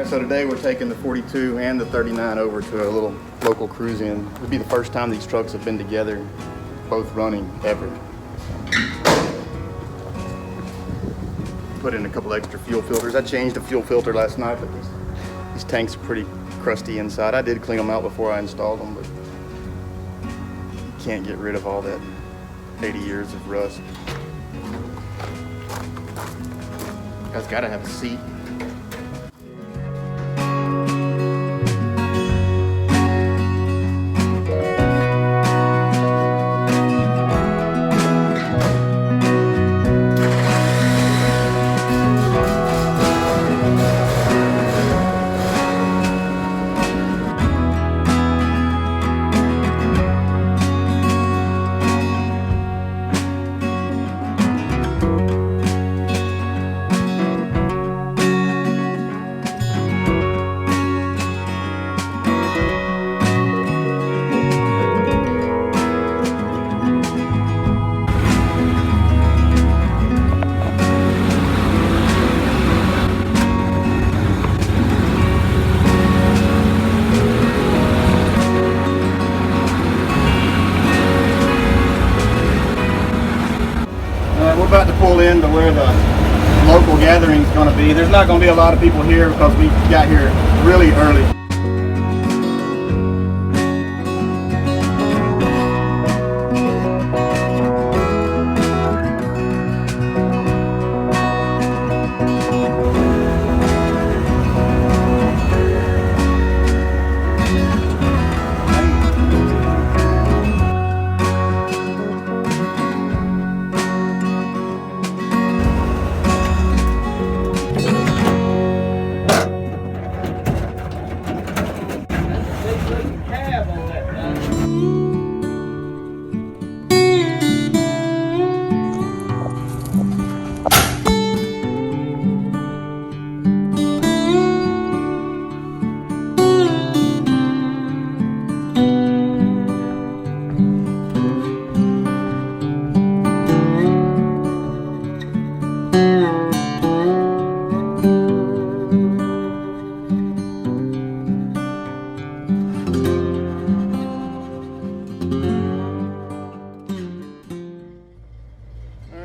Alright, so today we're taking the 42 and the 39 over to a little local cruise-in. It'll be the first time these trucks have been together, both running, ever. Put in a couple extra fuel filters. I changed the fuel filter last night, but these tanks are pretty crusty inside. I did clean them out before I installed them, but you can't get rid of all that 80 years of rust. Guys gotta have a seat. We're about to pull into where the local gathering is going to be. There's not going to be a lot of people here because we got here really early.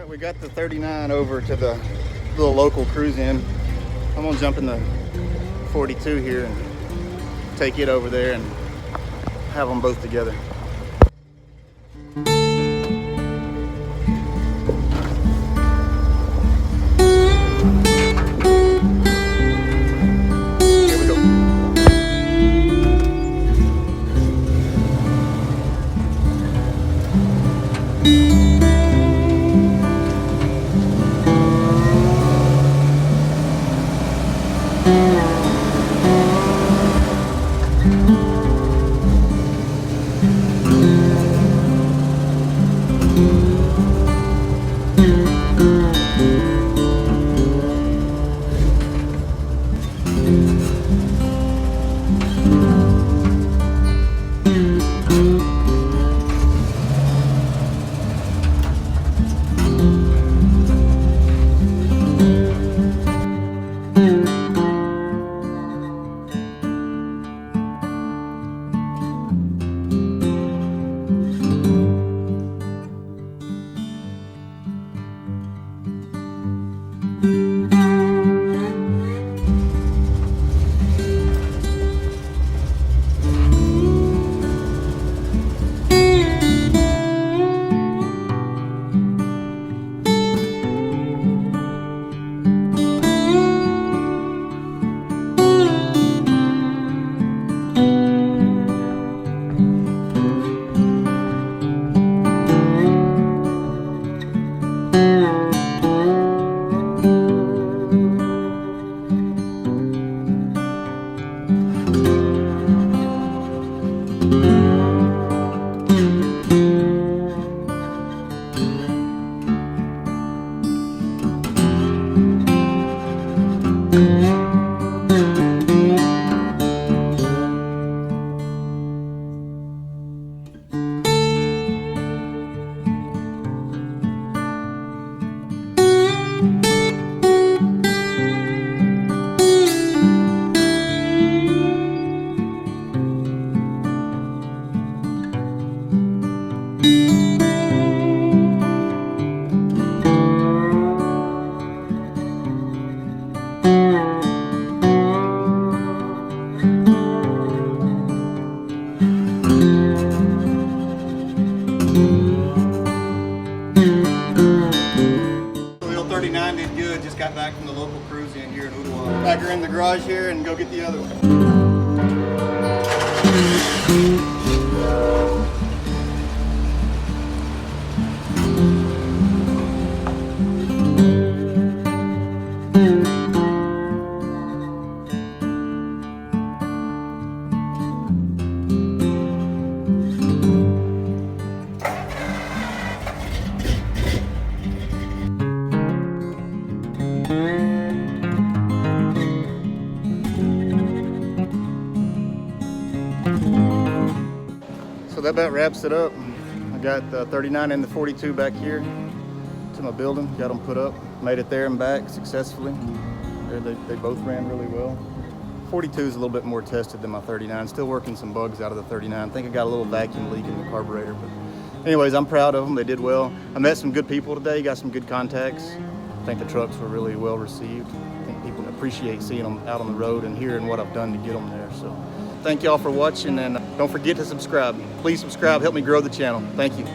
We got the 39 over to the little local cruise-in. I'm gonna jump in the 42 here and take it over there and have them both together. 39 did good. Just got back from the local cruise in here in Ottawa. Back her in the garage here and go get the other one. So that about wraps it up. I got the 39 and the 42 back here to my building. Got them put up. Made it there and back successfully. They both ran really well. 42 is a little bit more tested than my 39. Still working some bugs out of the 39. I think I got a little vacuum leak in the carburetor. But anyways, I'm proud of them. They did well. I met some good people today. Got some good contacts. I think the trucks were really well received. I think people appreciate seeing them out on the road and hearing what I've done to get them there. So thank y'all for watching, and don't forget to subscribe. Please subscribe, help me grow the channel. Thank you.